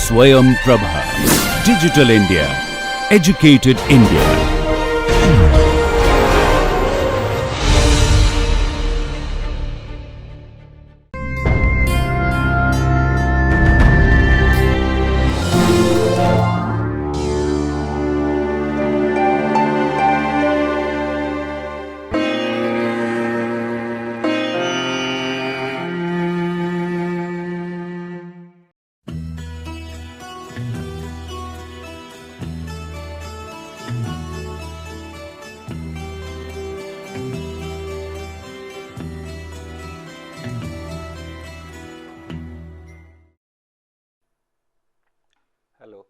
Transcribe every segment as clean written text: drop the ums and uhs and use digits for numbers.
Swayam Prabha. Digital India. Educated India. Hello.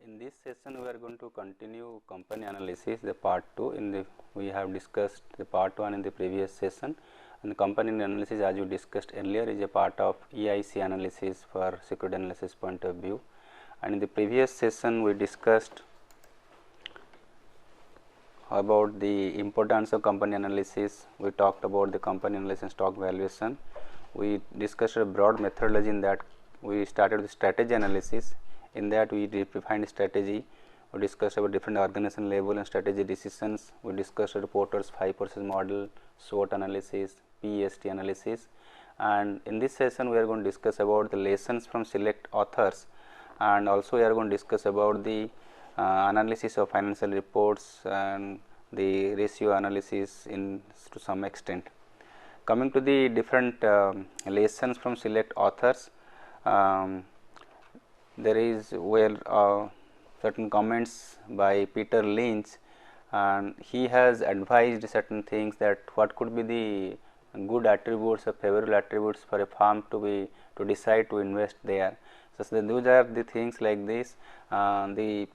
In this session, we are going to continue company analysis, the part 2. We have discussed the part 1 in the previous session, and the company analysis, as you discussed earlier, is a part of EIC analysis for security analysis point of view. And in the previous session, we discussed about the importance of company analysis. We talked about the company analysis and stock valuation. We discussed a broad methodology. In that, we started with strategy analysis. In that, we defined strategy. We discussed about different organization level and strategy decisions. We discussed the Porter's 5 process model, SWOT analysis, PEST analysis. And in this session, we are going to discuss about the lessons from select authors, and also we are going to discuss about the analysis of financial reports and the ratio analysis to some extent. Coming to the different lessons from select authors, there is certain comments by Peter Lynch, and he has advised certain things that what could be the good attributes or favorable attributes for a firm to decide to invest there. So, those are the things like this. The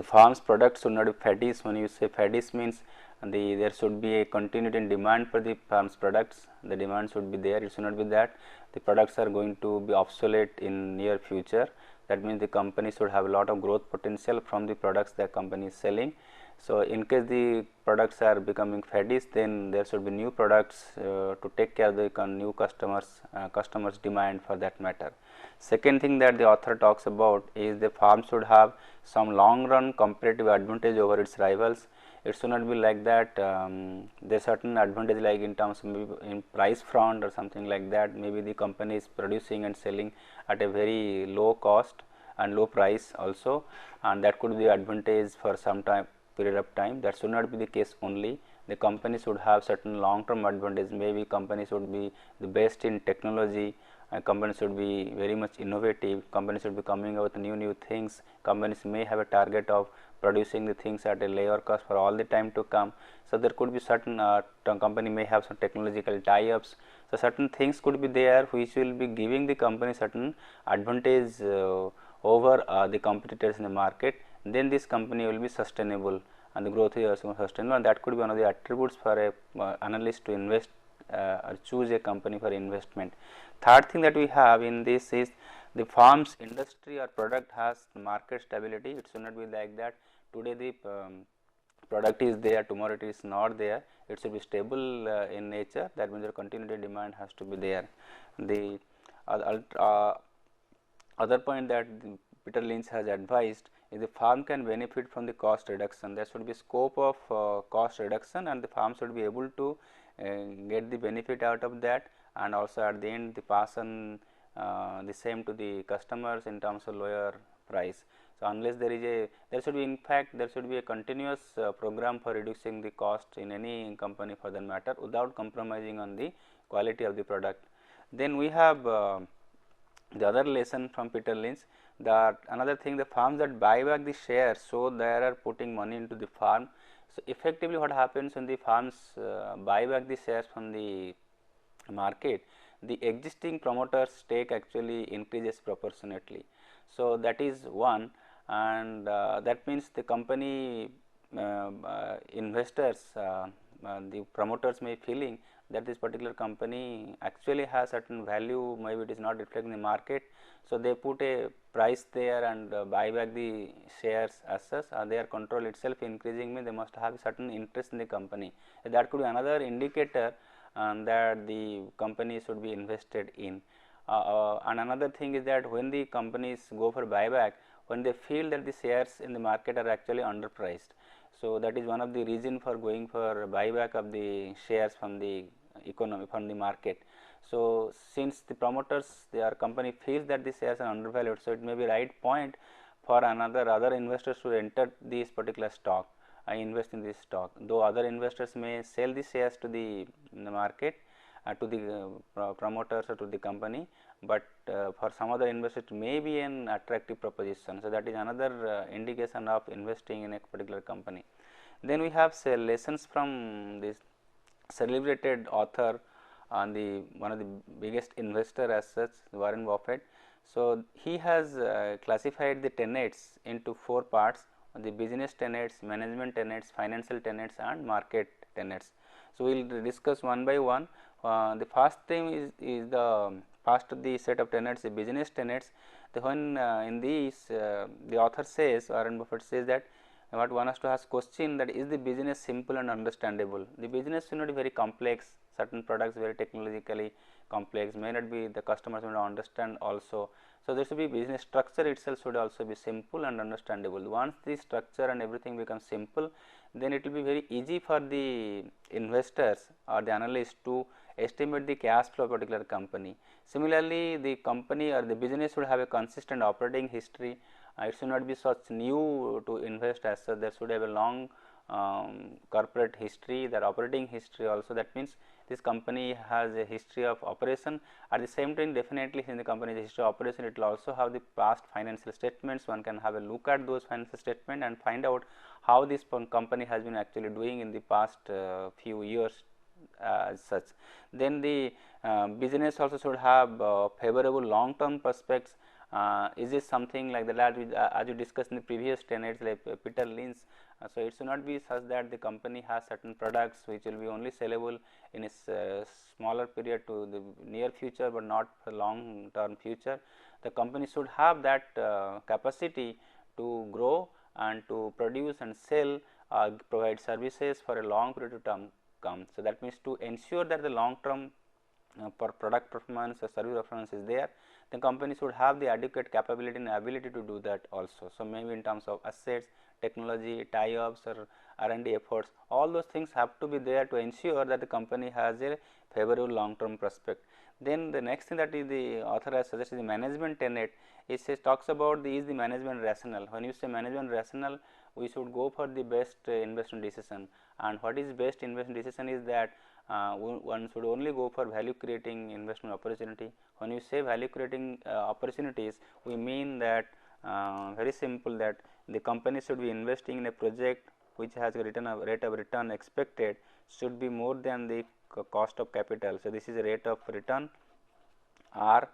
firm's products should not be faddish. When you say faddish, means there should be a continuity in demand for the firm's products. The demand should be there. It should not be that the products are going to be obsolete in near future. That means the company should have a lot of growth potential from the products that company is selling. So, in case the products are becoming faddish, then there should be new products to take care of the new customers demand for that matter. Second thing that the author talks about is the firm should have some long run competitive advantage over its rivals. It should not be like that there is certain advantage like in terms of maybe in price front or something like that. Maybe the company is producing and selling at a very low cost and low price also, and that could be advantage for some period of time. That should not be the case only. The company should have certain long term advantage. Maybe company should be the best in technology. Company should be very much innovative. Company should be coming out with new things. Companies may have a target of producing the things at a lower cost for all the time to come. So, there could be certain company may have some technological tie-ups. So, certain things could be there which will be giving the company certain advantage over the competitors in the market. Then this company will be sustainable and the growth is also sustainable, and that could be one of the attributes for a analyst to invest or choose a company for investment. Third thing that we have in this is the firm's industry or product has market stability. It should not be like that today the product is there, tomorrow it is not there. It should be stable in nature. That means the continuity demand has to be there. The other point that Peter Lynch has advised is the firm can benefit from the cost reduction. There should be scope of cost reduction, and the firm should be able to get the benefit out of that, and also at the end the pass on the same to the customers in terms of lower price. So, unless there should be, in fact there should be a continuous program for reducing the cost in any company for that matter without compromising on the quality of the product. Then we have the other lesson from Peter Lynch, that another thing, the firms that buy back the shares, so they are putting money into the firm. So, effectively what happens when the firms buy back the shares from the market, the existing promoters stake actually increases proportionately. So, that is one, and that means the company investors, the promoters may feeling that this particular company actually has certain value, maybe it is not reflecting the market. So, they put a price there and buy back the shares as such, their control itself increasing, means they must have certain interest in the company. That could be another indicator that the company should be invested in. And another thing is that when the companies go for buyback, when they feel that the shares in the market are actually underpriced. So, that is one of the reason for going for buyback of the shares from the economy, from the market. So, since the promoters, their company feels that the shares are undervalued, so it may be right point for other investors to enter this particular stock, invest in this stock, though other investors may sell the shares to the market, to the promoters or to the company, but for some other investors it may be an attractive proposition. So, that is another indication of investing in a particular company. Then we have say lessons from this celebrated author and the one of the biggest investor as such, Warren Buffett. So, he has classified the tenets into 4 parts: the business tenets, management tenets, financial tenets and market tenets. So, we will discuss one by one. The first thing is the first of the set of tenets, the business tenets. The when in these the author says, Warren Buffett says that what one has to ask question, that is the business simple and understandable. The business should not be very complex, certain products very technologically complex, may not be the customers will not understand also. So, there should be business structure itself should also be simple and understandable. Once the structure and everything becomes simple, then it will be very easy for the investors or the analysts to estimate the cash flow of a particular company. Similarly, the company or the business should have a consistent operating history. It should not be such new to invest as such, there should have a long corporate history, their operating history also. That means, this company has a history of operation. At the same time, definitely in the company's history of operation, it will also have the past financial statements. One can have a look at those financial statements and find out how this company has been actually doing in the past few years as such. Then the business also should have favorable long term prospects. Is this something like that as you discussed in the previous tenets like Peter Lynch. So, it should not be such that the company has certain products which will be only sellable in a smaller period to the near future, but not for long term future. The company should have that capacity to grow and to produce and sell, provide services for a long period of time come. So, that means, to ensure that the long term for product performance or service performance is there, the company should have the adequate capability and ability to do that also. So, maybe in terms of assets, technology, tie-ups or R&D efforts, all those things have to be there to ensure that the company has a favorable long term prospect. Then the next thing that is the author has suggested, the management tenet. It says talks about is the management rational. When you say management rational, we should go for the best investment decision, and what is best investment decision is that one should only go for value creating investment opportunity. When you say value creating opportunities, we mean that very simple, that the company should be investing in a project which has a rate of return expected should be more than the cost of capital. So, this is a rate of return R,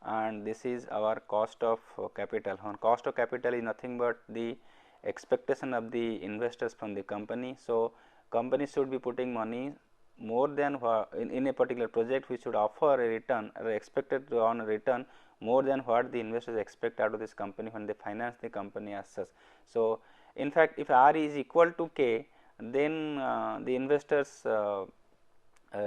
and this is our cost of capital. On cost of capital is nothing but the expectation of the investors from the company. So, company should be putting money more than in a particular project which should offer a return or expected to earn a return more than what the investors expect out of this company when they finance the company as such. So, in fact, if R is equal to K, then the investors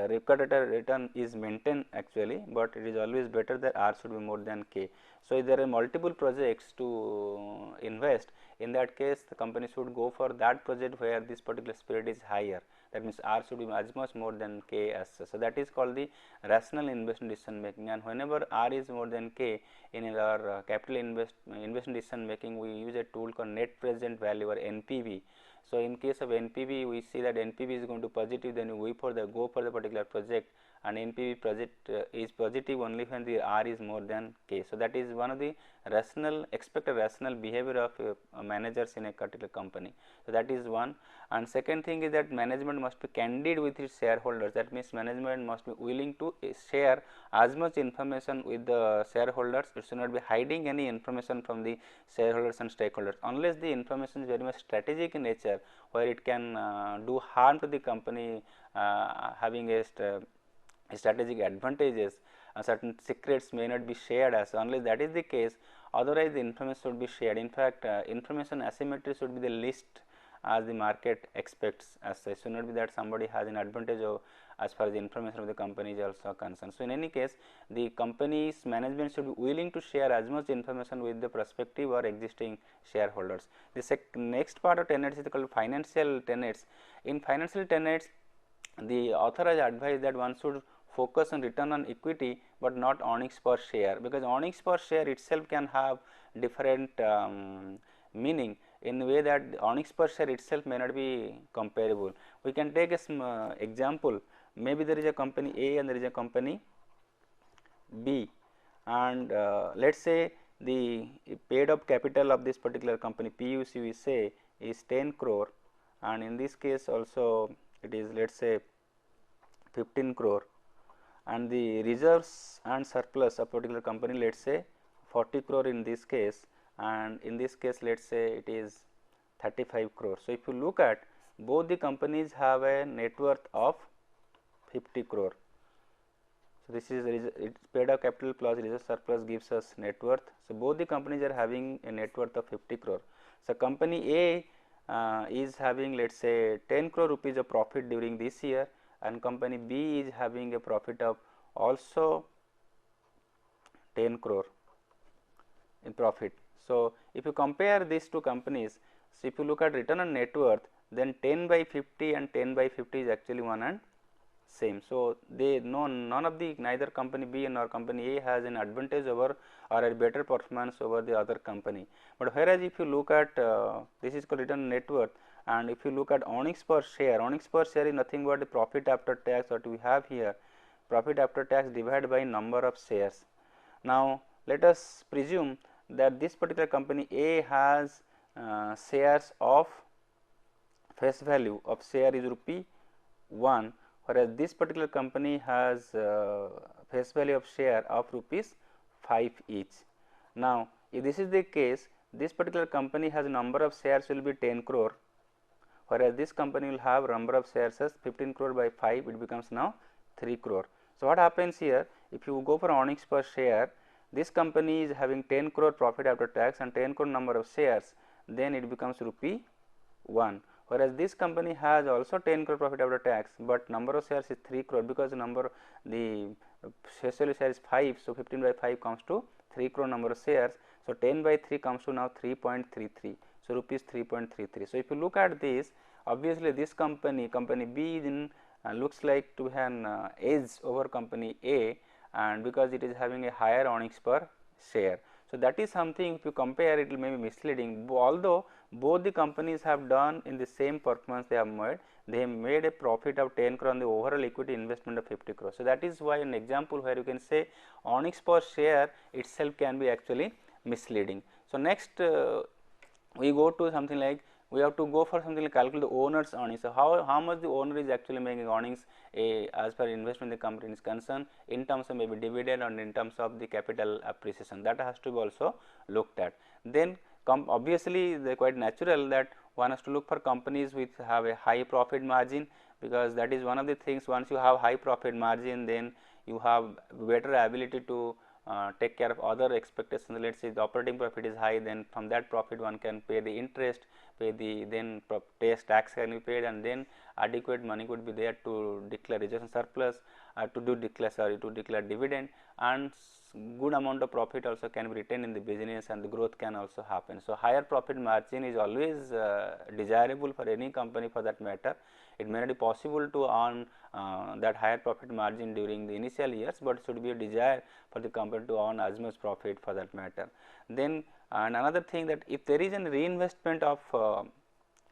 required return is maintained actually, but it is always better that R should be more than K. So, if there are multiple projects to invest, in that case the company should go for that project where this particular spread is higher. That means, R should be as much more than K as such. So, that is called the rational investment decision making, and whenever R is more than K in our capital investment decision making, we use a tool called net present value or NPV. So, in case of NPV, we see that NPV is going to positive, then we go for the particular project, and NPV project is positive only when the R is more than K. So, that is one of the rational expected rational behavior of managers in a particular company. So, that is one, and second thing is that management must be candid with its shareholders. That means, management must be willing to share as much information with the shareholders. It should not be hiding any information from the shareholders and stakeholders, unless the information is very much strategic in nature, where it can do harm to the company, having a strategic advantages. Certain secrets may not be shared, as unless that is the case, otherwise the information should be shared. In fact, information asymmetry should be the least as the market expects as such. Should not be that somebody has an advantage of as far as the information of the company is also concerned. So, in any case, the company's management should be willing to share as much information with the prospective or existing shareholders. The next part of tenets is called financial tenets. In financial tenets, the author has advised that one should focus on return on equity, but not earnings per share, because earnings per share itself can have different meaning, in the way that earnings per share itself may not be comparable. We can take a example. Maybe there is a company A and there is a company B, and let us say the paid up capital of this particular company PUC we say is 10 crore, and in this case also it is, let us say, 15 crore, and the reserves and surplus of particular company, let us say 40 crore in this case, and in this case let us say it is 35 crore. So, if you look at both the companies have a net worth of 50 crore. So, this is it's paid up capital plus reserve surplus gives us net worth. So, both the companies are having a net worth of 50 crore. So, company A is having, let us say, 10 crore rupees of profit during this year, and company B is having a profit of also 10 crore in profit. So, if you compare these two companies, so if you look at return on net worth, then 10 by 50 and 10 by 50 is actually one and same. So, they none of the, neither company B nor company A has an advantage over or a better performance over the other company. But whereas if you look at this is called return on net worth, and if you look at earnings per share is nothing but the profit after tax. What we have here, profit after tax divided by number of shares. Now, let us presume that this particular company A has shares of face value of share is rupee 1, whereas this particular company has face value of share of rupees 5 each. Now, if this is the case, this particular company has number of shares will be 10 crore, whereas this company will have number of shares as 15 crore by 5, it becomes now 3 crore. So, what happens here, if you go for earnings per share, this company is having 10 crore profit after tax and 10 crore number of shares, then it becomes rupee 1, whereas this company has also 10 crore profit after tax, but number of shares is 3 crore, because the face value share is 5. So, 15 by 5 comes to 3 crore number of shares. So, 10 by 3 comes to now 3.33. So, rupees 3.33. So, if you look at this, obviously this company B is in looks like to have an edge over company A, and because it is having a higher earnings per share. So, that is something, if you compare it will may be misleading, although both the companies have done in the same performance they have made a profit of 10 crore on the overall equity investment of 50 crore. So, that is why an example where you can say earnings per share itself can be actually misleading. So, next we go to something like, we have to go for something like calculate the owner's earnings. So, how much the owner is actually making earnings as per investment in the company is concerned, in terms of maybe dividend and in terms of the capital appreciation, that has to be also looked at. Then obviously, they are quite natural that one has to look for companies which have a high profit margin, because that is one of the things, once you have high profit margin, then you have better ability to take care of other expectations. Let us say the operating profit is high, then from that profit one can pay the interest, pay the then tax can be paid, and then adequate money could be there to declare reserve and surplus, to declare dividend, and good amount of profit also can be retained in the business, and the growth can also happen. So, higher profit margin is always desirable for any company for that matter. It may not be possible to earn that higher profit margin during the initial years, but it should be a desire for the company to earn as much profit for that matter. Then and another thing, that if there is a reinvestment of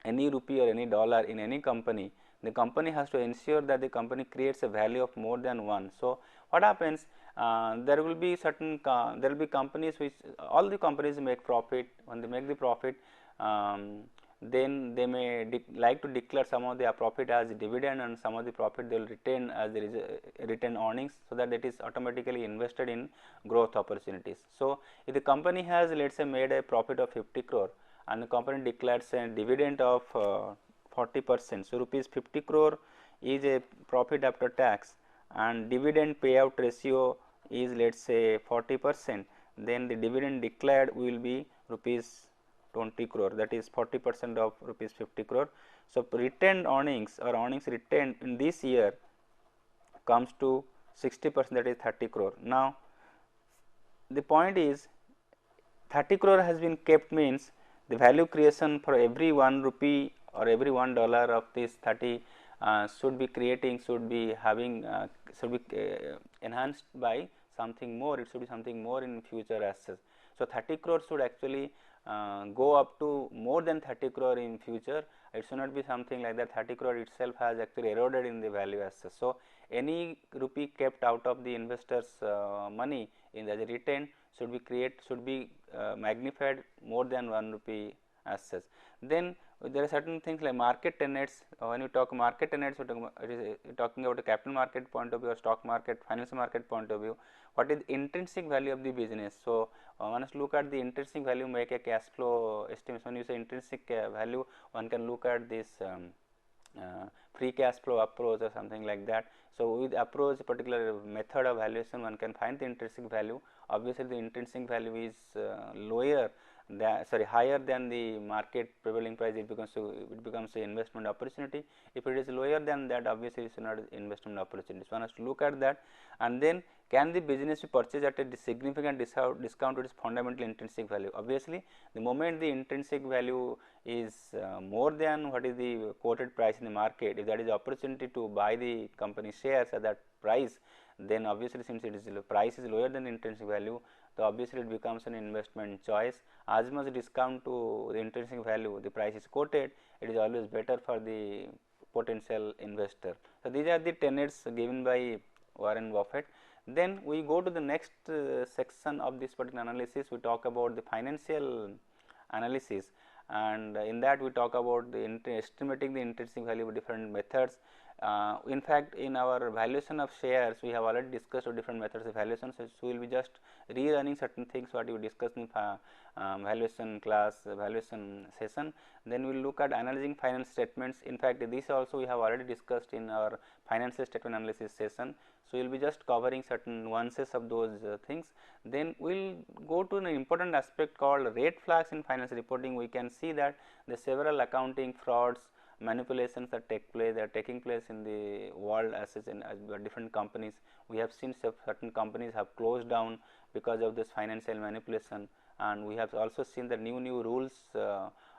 any rupee or any dollar in any company, the company has to ensure that the company creates a value of more than 1. So, what happens, there will be certain there will be companies which all the companies make profit. When they make the profit, then they may like to declare some of their profit as dividend, and some of the profit they will retain as the retain earnings, so that it is automatically invested in growth opportunities. So, if the company has, let us say, made a profit of 50 crore and the company declares a dividend of 40%. So, rupees 50 crore is a profit after tax, and dividend payout ratio is, let us say, 40%, then the dividend declared will be rupees 20 crore, that is 40% of rupees 50 crore. So, retained earnings or earnings retained in this year comes to 60%, that is 30 crore. Now, the point is 30 crore has been kept, means the value creation for every 1 rupee or every $1 of this 30 should be creating, should be having, should be enhanced by something more, it should be something more in future assets. So, 30 crore should actually go up to more than 30 crore in future. It should not be something like that 30 crore itself has actually eroded in the value assets. So, any rupee kept out of the investors money in the retained should be magnified more than 1 rupee as such. Then there are certain things like market tenets. When you talk market tenets, we are talking about a capital market point of view or stock market, financial market point of view. What is intrinsic value of the business? So, one has to look at the intrinsic value, make a cash flow estimation. When you say intrinsic value, one can look at this free cash flow approach or something like that. So, with approach particular method of valuation, one can find the intrinsic value. Obviously, the intrinsic value is higher than the market prevailing price, it becomes an investment opportunity. If it is lower than that, obviously it is not investment opportunity. So, one has to look at that, and then can the business be purchased at a significant discount to its fundamental intrinsic value? Obviously, the moment the intrinsic value is more than what is the quoted price in the market, if that is the opportunity to buy the company shares at that price, then obviously since it is price is lower than the intrinsic value, so obviously it becomes an investment choice. As much discount to the intrinsic value the price is quoted, it is always better for the potential investor. So, these are the tenets given by Warren Buffett. Then we go to the next section of this particular analysis. We talk about the financial analysis, and in that we talk about the estimating the intrinsic value with different methods. In fact, in our valuation of shares, we have already discussed different methods of valuation. So, we will be just rerunning certain things what we discussed in valuation class, valuation session. Then we will look at analyzing financial statements. In fact, this also we have already discussed in our financial statement analysis session. So, we will be just covering certain nuances of those things. Then we will go to an important aspect called red flags in financial reporting. We can see that the several accounting frauds, manipulations that are taking place in the world as in different companies. We have seen certain companies have closed down because of this financial manipulation, and we have also seen the new rules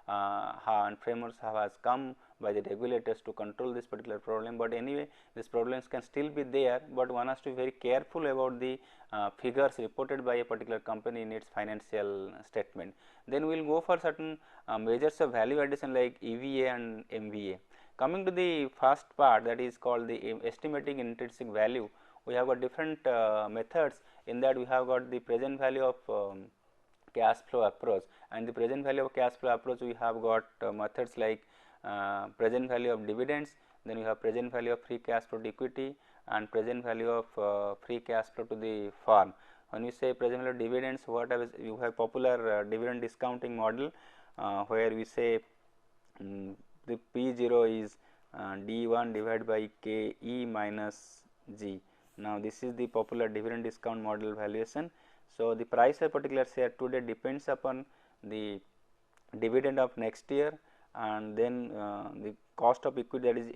and frameworks has come by the regulators to control this particular problem. But anyway, these problems can still be there, but one has to be very careful about the figures reported by a particular company in its financial statement. Then we will go for certain measures of value addition like EVA and MVA. Coming to the first part, that is called the estimating intrinsic value, we have got different methods. In that we have got the present value of cash flow approach, and the present value of cash flow approach we have got methods like present value of dividends, then we have present value of free cash flow to equity, and present value of free cash flow to the firm. When we say present value of dividends, what you have popular dividend discounting model where we say the P0 is D1 divided by KE minus G. Now, this is the popular dividend discount model valuation. So, the price of a particular share today depends upon the dividend of next year, and then the cost of equity, that is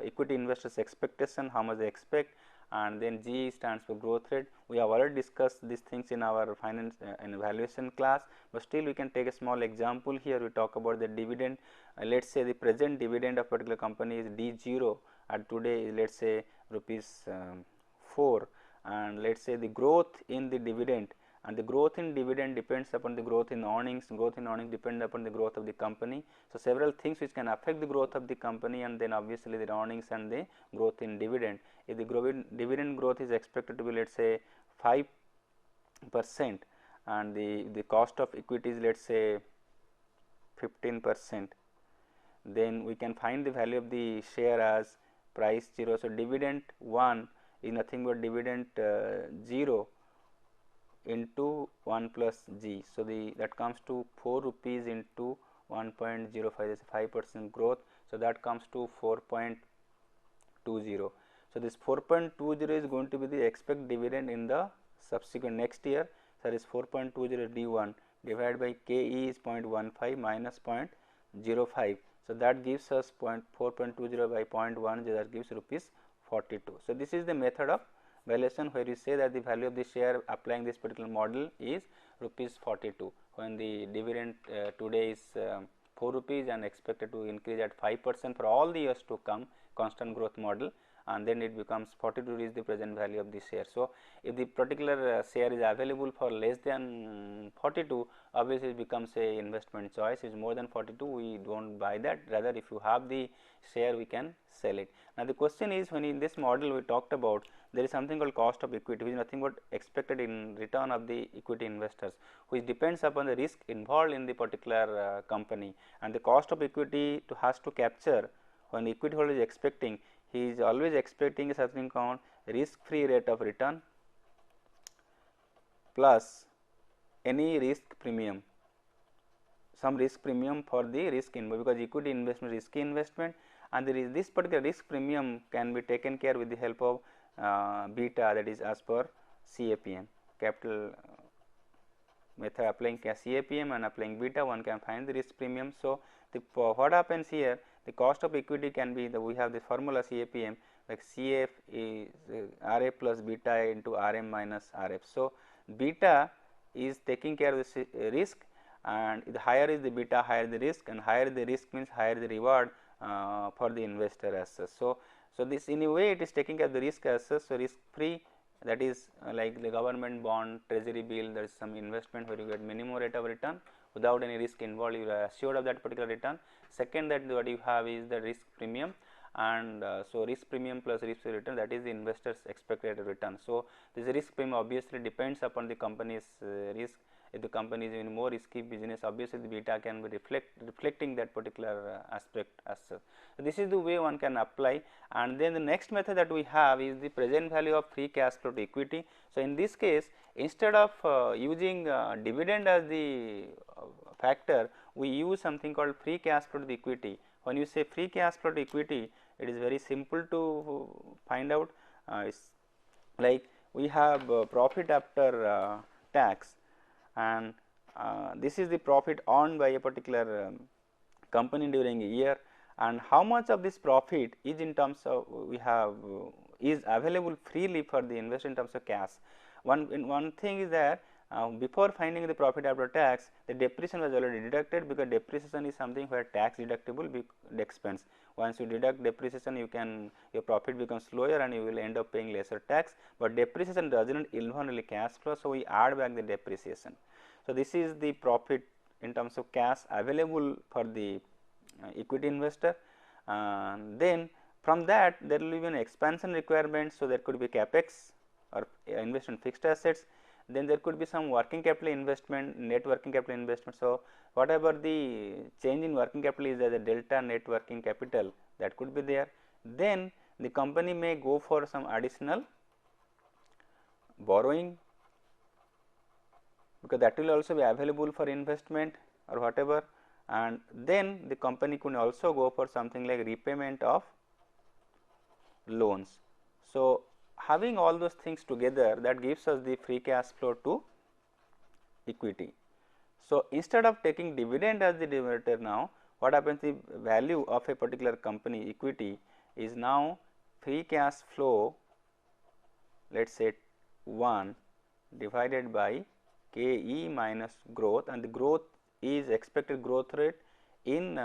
equity investors expectation, how much they expect, and then G stands for growth rate. We have already discussed these things in our finance and evaluation class, but still we can take a small example here. We talk about the dividend. Let us say the present dividend of particular company is D0 and today let us say rupees 4, and let us say the growth in the dividend, and the growth in dividend depends upon the growth in earnings, depends upon the growth of the company. So, several things which can affect the growth of the company, and then obviously the earnings and the growth in dividend. If the dividend growth is expected to be let us say 5% and the cost of equity is let us say 15%, then we can find the value of the share as price 0. So, dividend 1 is nothing but dividend 0 into 1 plus G. So, that comes to 4 rupees into 1.05, that is 5% growth. So, that comes to 4.20. So, this 4.20 is going to be the expected dividend in the subsequent next year. So, that is 4.20 D1 divided by KE is 0.15 minus 0.05. So, that gives us 4.20 by 0.1, that gives rupees 42. So, this is the method of valuation where you say that the value of the share applying this particular model is rupees 42, when the dividend today is 4 rupees and expected to increase at 5% for all the years to come, constant growth model, and then it becomes 42 is the present value of the share. So, if the particular share is available for less than 42, obviously it becomes a investment choice. It is more than 42, we do not buy that, rather if you have the share we can sell it. Now, the question is, when in this model we talked about, there is something called cost of equity, which is nothing but expected in return of the equity investors, which depends upon the risk involved in the particular company, and the cost of equity has to capture when the equity holder is expecting, he is always expecting a something called risk free rate of return plus any risk premium, some risk premium for the risk involved, because equity investment is risky investment, and there is this particular risk premium can be taken care with the help of beta, that is as per CAPM, capital method applying CAPM and applying beta, one can find the risk premium. So, what happens here, the cost of equity can be we have the formula CAPM, like CF is RF plus beta into RM minus RF. So, beta is taking care of the risk, and the higher is the beta, higher the risk, and higher the risk means higher the reward for the investor as such. So, this in a way it is taking care of the risk as such. So, risk free, that is like the government bond, treasury bill, there is some investment where you get minimum rate of return without any risk involved, you are assured of that particular return. Second, that what you have is the risk premium, and so risk premium plus risk return, that is the investors expected return. So, this risk premium obviously depends upon the company's risk. If the company is in more risky business, obviously the beta can be reflecting that particular aspect as such. So, this is the way one can apply, and then the next method that we have is the present value of free cash flow to equity. So, in this case, instead of using dividend as the factor, we use something called free cash flow to the equity. When you say free cash flow to equity, it is very simple to find out. It's like we have profit after tax, and this is the profit earned by a particular company during a year, and how much of this profit is in terms of we have is available freely for the investor in terms of cash. One thing is that before finding the profit after tax, the depreciation was already deducted, because depreciation is something where tax deductible expense. Once you deduct depreciation, you can, your profit becomes lower and you will end up paying lesser tax, but depreciation does not involve only cash flow. So, we add back the depreciation. So, this is the profit in terms of cash available for the equity investor. Then from that there will be an expansion requirement. So, there could be capex or invest in fixed assets, then there could be some working capital investment, net working capital investment. So, whatever the change in working capital is, as a delta net working capital, that could be there. Then the company may go for some additional borrowing, because that will also be available for investment or whatever, and then the company could also go for something like repayment of loans. So, having all those things together, that gives us the free cash flow to equity. So, instead of taking dividend as the denominator, now what happens, the value of a particular company equity is now free cash flow, let us say 1 divided by KE minus growth, and the growth is expected growth rate in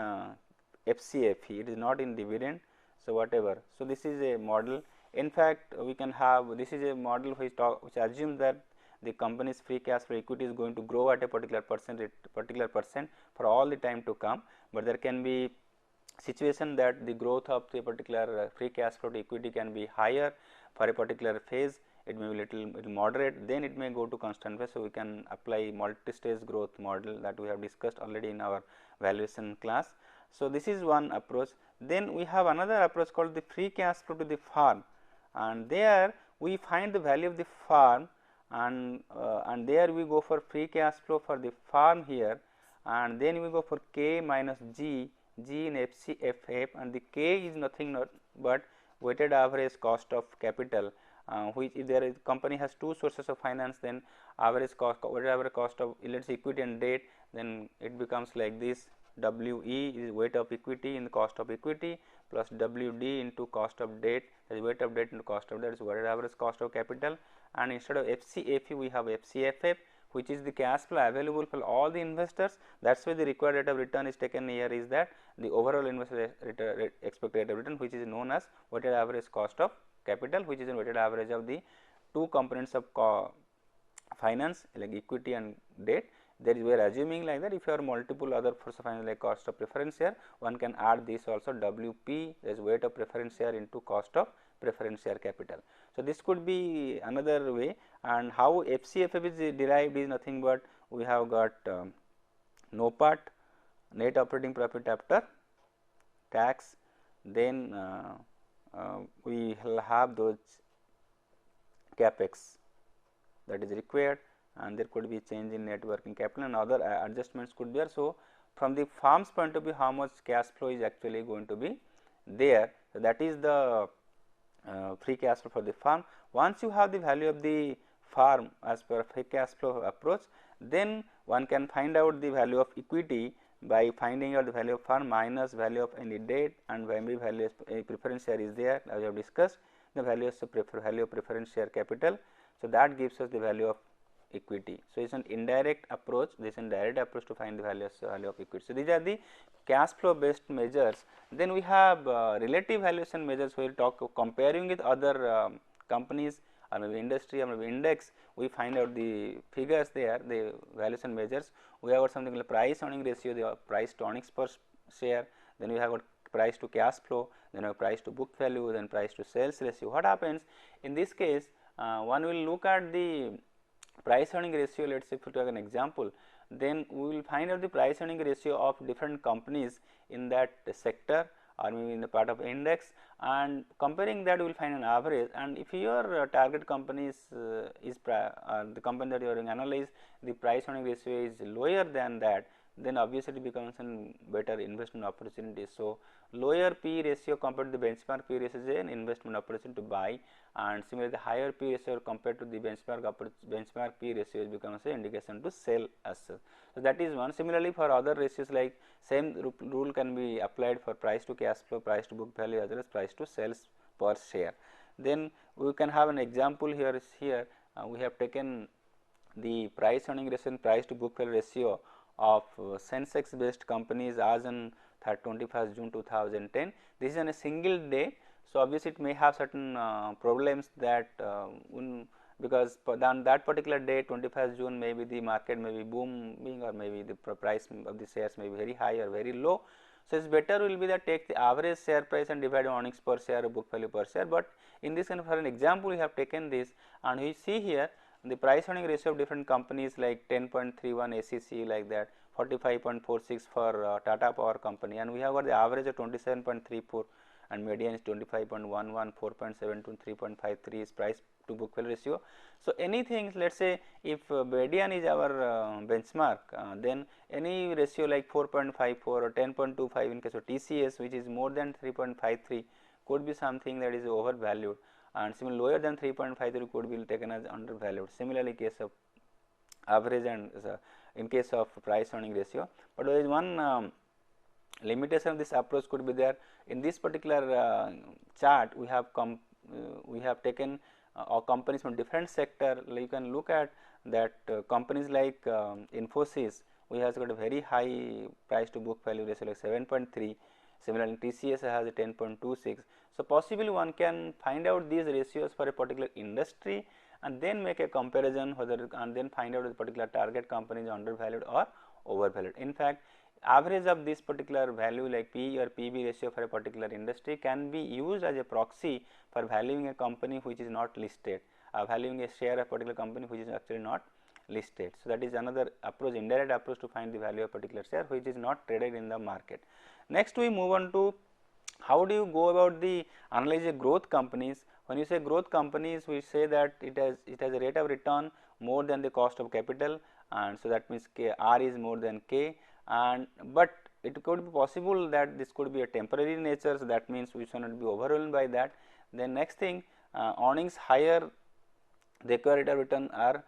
FCFE, it is not in dividend. So, whatever. So, this is a model. In fact, we can have, this is a model which assumes that the company's free cash flow equity is going to grow at a particular percent for all the time to come, but there can be situation that the growth of the particular free cash flow to equity can be higher for a particular phase, it may be little moderate, then it may go to constant phase. So, we can apply multi-stage growth model that we have discussed already in our valuation class. So, this is one approach. Then we have another approach called the free cash flow to the farm, and there we find the value of the farm, and there we go for free cash flow for the farm here, and then we go for K minus G, G in FCFF, and the K is nothing but weighted average cost of capital, which if there is company has two sources of finance, then average cost, weighted average cost of, let us say, equity and debt, then it becomes like this: WE is weight of equity in the cost of equity plus WD into cost of debt, that is weight of debt into cost of debt, is weighted average cost of capital. And instead of FCFE we have FCFF, which is the cash flow available for all the investors. That is why the required rate of return is taken here, is that the overall investor expected rate of return, which is known as weighted average cost of capital, which is a weighted average of the two components of finance like equity and debt. There is, we are assuming like that if you have multiple other sources of finance like cost of preference share, one can add this also WP, that is weight of preference share into cost of preference share capital. So, this could be another way. And how FCFF is derived is nothing but we have got NOPAT, net operating profit after tax, then we will have those capex that is required, and there could be change in net working capital and other adjustments could be there. So, from the firm's point of view, how much cash flow is actually going to be there. So, that is the free cash flow for the firm. Once you have the value of the firm as per free cash flow approach, then one can find out the value of equity by finding out the value of firm minus value of any debt, and value of preference share is there, as we have discussed, the value of preference share capital. So, that gives us the value of equity. So, it is an indirect approach, this is a direct approach to find the value of equity. So, these are the cash flow based measures. Then we have relative valuation measures, where we talk comparing with other companies or maybe industry or maybe index, we find out the figures there, the valuation measures. We have got something like price earning ratio, the price to earnings per share, then we have got price to cash flow, then we have price to book value, then price to sales ratio. What happens in this case? One will look at the price earning ratio. Let us say, if we take an example, then we will find out the price earning ratio of different companies in that sector or maybe in the part of index, and comparing that we will find an average. And if your target companies is the company that you are analyze, the price earning ratio is lower than that, then obviously it becomes a better investment opportunity. So, lower P ratio compared to the benchmark P ratio is an investment opportunity to buy, and similarly the higher P ratio compared to the benchmark P ratio becomes an indication to sell as such. So, that is one. Similarly, for other ratios, like same rule can be applied for price to cash flow, price to book value, as well as price to sales per share. Then we can have an example here. We have taken the price earning ratio and price to book value ratio of Sensex based companies as on 21st June 2010. This is on a single day. So, obviously, it may have certain problems that because on that particular day 21st June, maybe the market may be booming, or maybe the price of the shares may be very high or very low. So, it is better will be that take the average share price and divide on earnings per share or book value per share. But in this kind of, for an example, we have taken this, and we see here the price earning ratio of different companies like 10.31 ACC, like that 45.46 for Tata Power Company, and we have got the average of 27.34 and median is 25.11, 4.72, 3.53 is price to book value ratio. So, anything, let us say if median is our benchmark, then any ratio like 4.54 or 10.25 in case of TCS, which is more than 3.53, could be something that is overvalued, and similarly lower than 3.53 could be taken as undervalued. Similarly, case of average and in case of price earning ratio, but there is one limitation of this approach could be there. In this particular chart, we have taken companies from different sector. You can look at that companies like Infosys, we have got a very high price to book value ratio like 7.3. Similarly, TCS has a 10.26. So, possibly one can find out these ratios for a particular industry and then make a comparison whether, and then find out the particular target company is undervalued or overvalued. In fact, average of this particular value like P or PB ratio for a particular industry can be used as a proxy for valuing a company which is not listed, valuing a share of a particular company which is actually not listed. So, that is another approach, indirect approach to find the value of a particular share which is not traded in the market. Next, we move on to how do you go about the analyze a growth companies. When you say growth companies, we say that it has a rate of return more than the cost of capital, and so that means R is more than K, and but it could be possible that this could be a temporary nature. So, that means we should not be overwhelmed by that. Then next thing, earnings higher, the required rate of return are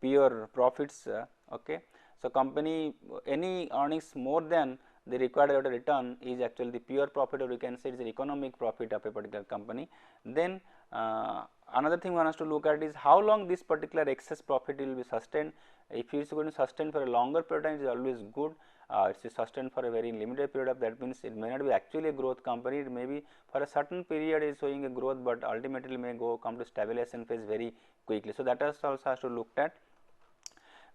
pure profits. Okay. So, company any earnings more than the required rate of return is actually the pure profit, or you can say it is the economic profit of a particular company. Then another thing one has to look at is how long this particular excess profit will be sustained. If it is going to sustain for a longer period of time, it is always good. It is sustained for a very limited period of, that means it may not be actually a growth company, it may be for a certain period is showing a growth, but ultimately may come to stabilization phase very quickly. So, that also has to look at.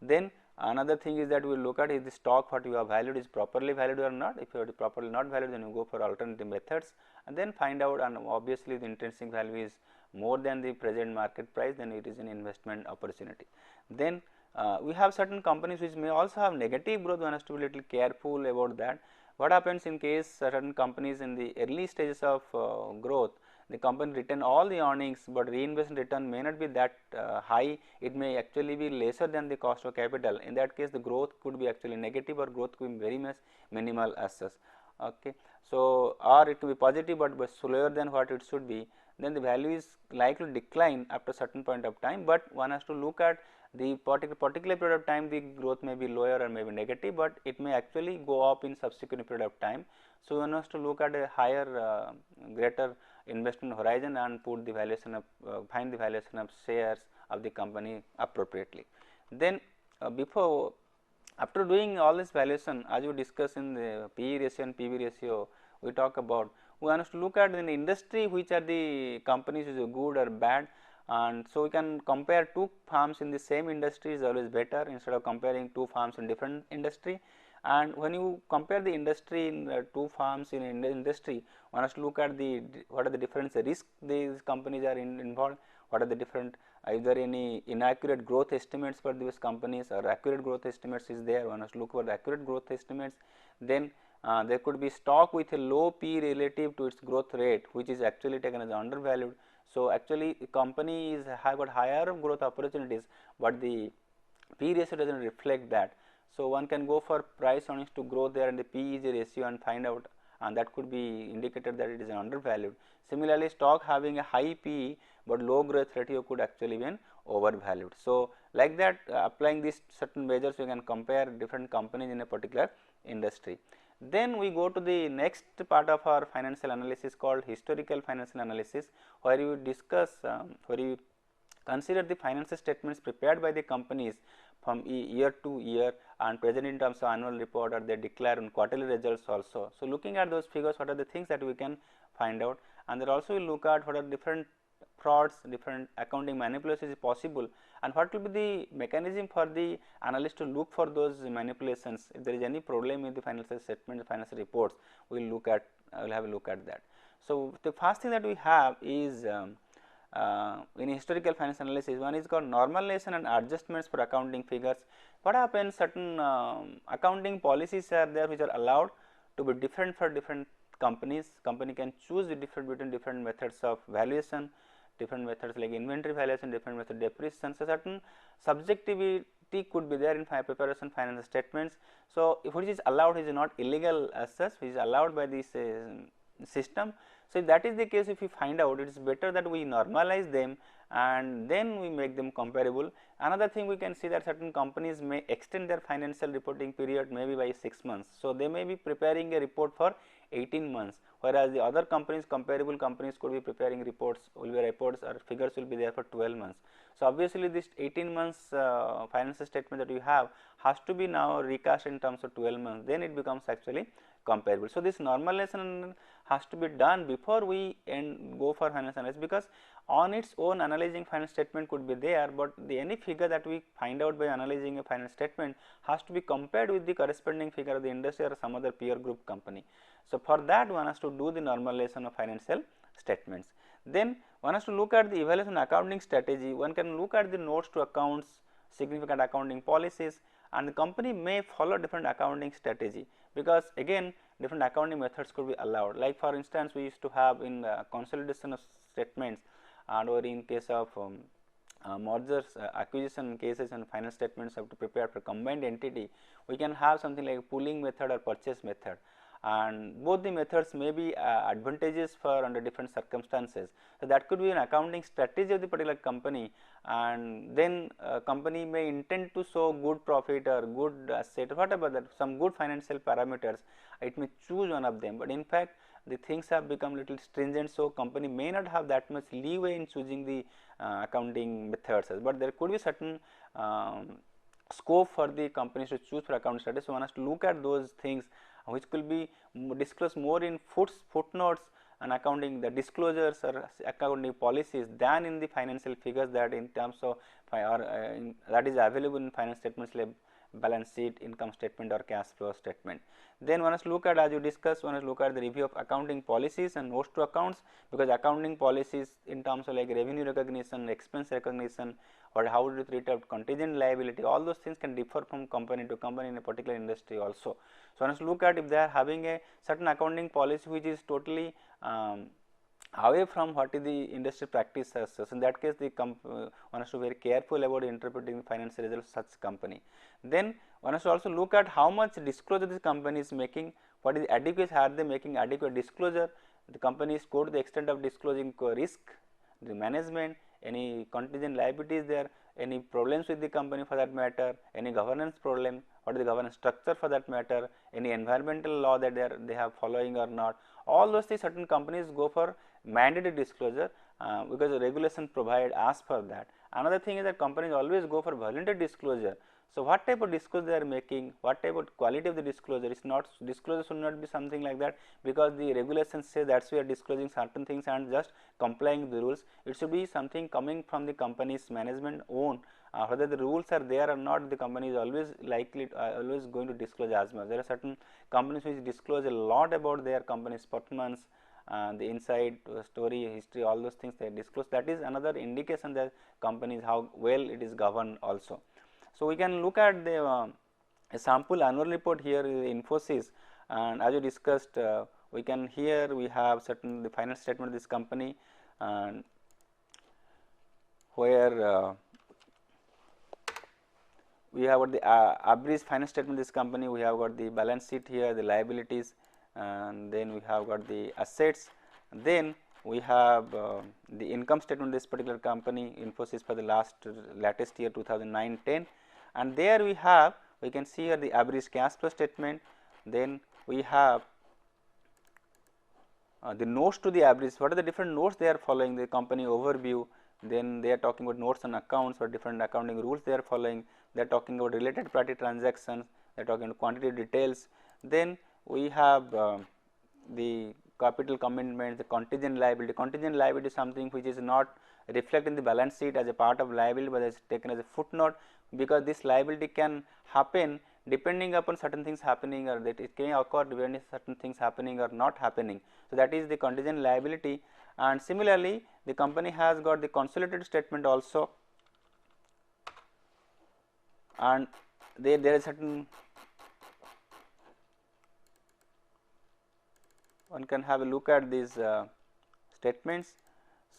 Then another thing is that we will look at is the stock what you have valued is properly valued or not. If you are properly not valued, then you go for alternative methods and then find out, and obviously the intrinsic value is more than the present market price, then it is an investment opportunity. Then we have certain companies which may also have negative growth, one has to be little careful about that. What happens in case certain companies in the early stages of growth, the company retain all the earnings, but reinvestment return may not be that high, it may actually be lesser than the cost of capital. In that case, the growth could be actually negative, or growth could be very much minimal as such. Okay. So, or it could be positive, but slower than what it should be, then the value is likely to decline after certain point of time, but one has to look at the particular period of time the growth may be lower or may be negative, but it may actually go up in subsequent period of time. So, one has to look at a higher greater investment horizon and put the valuation of find the valuation of shares of the company appropriately. Then before after doing all this valuation, as we discussed in the PE ratio and PB ratio, we talk about, we want to look at in the industry which are the companies which are good or bad, and so we can compare two firms in the same industry is always better instead of comparing two firms in different industry. And when you compare the industry in two firms in industry, one has to look at the what are the different risk these companies are involved, what are the different is there any inaccurate growth estimates for these companies or accurate growth estimates is there, one has to look for the accurate growth estimates. Then there could be stock with a low P relative to its growth rate, which is actually taken as undervalued. So, actually company is have got higher growth opportunities, but the P ratio does not reflect that. So, one can go for price earnings to growth there and the P is a ratio and find out, and that could be indicated that it is undervalued. Similarly, stock having a high P, but low growth ratio could actually be overvalued. So, like that applying these certain measures we can compare different companies in a particular industry. Then we go to the next part of our financial analysis called historical financial analysis, where you discuss where you consider the financial statements prepared by the companies from year to year and present in terms of annual report, or they declare on quarterly results also. So, looking at those figures, what are the things that we can find out, and then also we look at what are different frauds, different accounting manipulations is possible, and what will be the mechanism for the analyst to look for those manipulations. If there is any problem in the financial statement, financial reports, we will look at will have a look at that. So, the first thing that we have is in historical financial analysis, one is called normalization and adjustments for accounting figures. What happens, certain accounting policies are there which are allowed to be different for different companies. Company can choose the different between different methods of valuation, different methods like inventory valuation, different method depreciation. So, certain subjectivity could be there in preparation financial statements. So, if which is allowed is not illegal as such, which is allowed by this system. So, if that is the case, if we find out, it is better that we normalize them and then we make them comparable. Another thing we can see that certain companies may extend their financial reporting period maybe by 6 months. So, they may be preparing a report for 18 months, whereas the other companies, comparable companies could be preparing reports, reports or figures will be there for 12 months. So, obviously, this 18 months financial statement that you have has to be now recast in terms of 12 months, then it becomes actually comparable. So, this normalization has to be done before we go for financial analysis, because on its own analyzing financial statement could be there, but any figure that we find out by analyzing a financial statement has to be compared with the corresponding figure of the industry or some other peer group company. So, for that one has to do the normalization of financial statements. Then one has to look at the evaluation accounting strategy. One can look at the notes to accounts, significant accounting policies, and the company may follow different accounting strategy, because again different accounting methods could be allowed. Like for instance, we used to have in consolidation of statements, and or in case of mergers, acquisition cases and final statements have to prepare for combined entity, we can have something like pooling method or purchase method. and both the methods may be advantageous for under different circumstances. So, that could be an accounting strategy of the particular company, and then company may intend to show good profit or good asset, whatever that, some good financial parameters, it may choose one of them, but in fact the things have become little stringent. So, company may not have that much leeway in choosing the accounting methods, but there could be certain scope for the companies to choose for accounting strategy. So, one has to look at those things which will be disclosed more in footnotes and accounting, the disclosures or accounting policies, than in the financial figures that in terms of that is available in finance statements like balance sheet, income statement or cash flow statement. Then one has to look at, as you discussed, one has to look at the review of accounting policies and notes to accounts, because accounting policies in terms of like revenue recognition, expense recognition, or how to treat out contingent liability, all those things can differ from company to company in a particular industry also. So, one has to look at if they are having a certain accounting policy which is totally away from what is the industry practice as such. In that case, the one has to be very careful about interpreting the financial results of such company. Then one has to also look at how much disclosure this company is making, what is adequate, are they making adequate disclosure, the companies go to the extent of disclosing risk, the management, any contingent liabilities there, any problems with the company for that matter, any governance problem, what is the governance structure for that matter, any environmental law that they have following or not. All those things certain companies go for mandated disclosure because the regulation provide ask for that. Another thing is that companies always go for voluntary disclosure. So, what type of disclosure they are making, what type of quality of the disclosure is not, disclosure should not be something like that because the regulations say that we are disclosing certain things and just complying with the rules. It should be something coming from the company's management own, whether the rules are there or not, the company is always likely always going to disclose as much. There are certain companies which disclose a lot about their company's performance, the inside story, history, all those things they disclose. That is another indication that companies how well it is governed also. So, we can look at the a sample annual report here is Infosys, and as you discussed we can here we have certain the final statement of this company, and where we have got the average final statement of this company, we have got the balance sheet here, the liabilities, and then we have got the assets, then we have the income statement of this particular company Infosys for the latest year 2009-10, and there we can see here the average cash flow statement, then we have the notes to the average, what are the different notes they are following, the company overview, then they are talking about notes on accounts or different accounting rules they are following, they are talking about related party transactions, they are talking about quantity details, then we have the capital commitment, the contingent liability. Contingent liability is something which is not reflected in the balance sheet as a part of liability, but is taken as a footnote, because this liability can happen depending upon certain things happening, or that it can occur when certain things happening or not happening. So, that is the contingent liability, and similarly the company has got the consolidated statement also, and there is certain, one can have a look at these statements.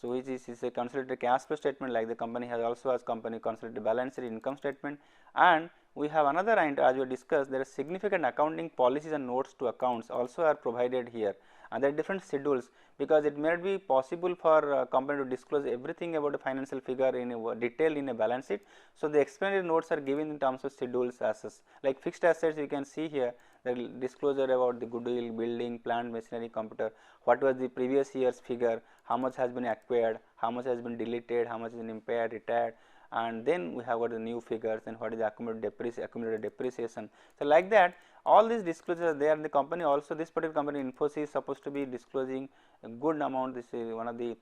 So, which is a consolidated cash flow statement, like the company has also has company consolidated balance sheet, income statement, and we have another item as we discussed, there are significant accounting policies and notes to accounts also are provided here, and there are different schedules, because it may not be possible for a company to disclose everything about a financial figure in a detail in a balance sheet. So, the explanatory notes are given in terms of schedules as like fixed assets, you can see here the disclosure about the goodwill, building, plant, machinery, computer, what was the previous year's figure, how much has been acquired, how much has been deleted, how much has been impaired, retired, and then we have got the new figures, and what is the accumulated depreciation. So, like that all these disclosures are there, and the company also, this particular company Infosys is supposed to be disclosing a good amount. This is one of the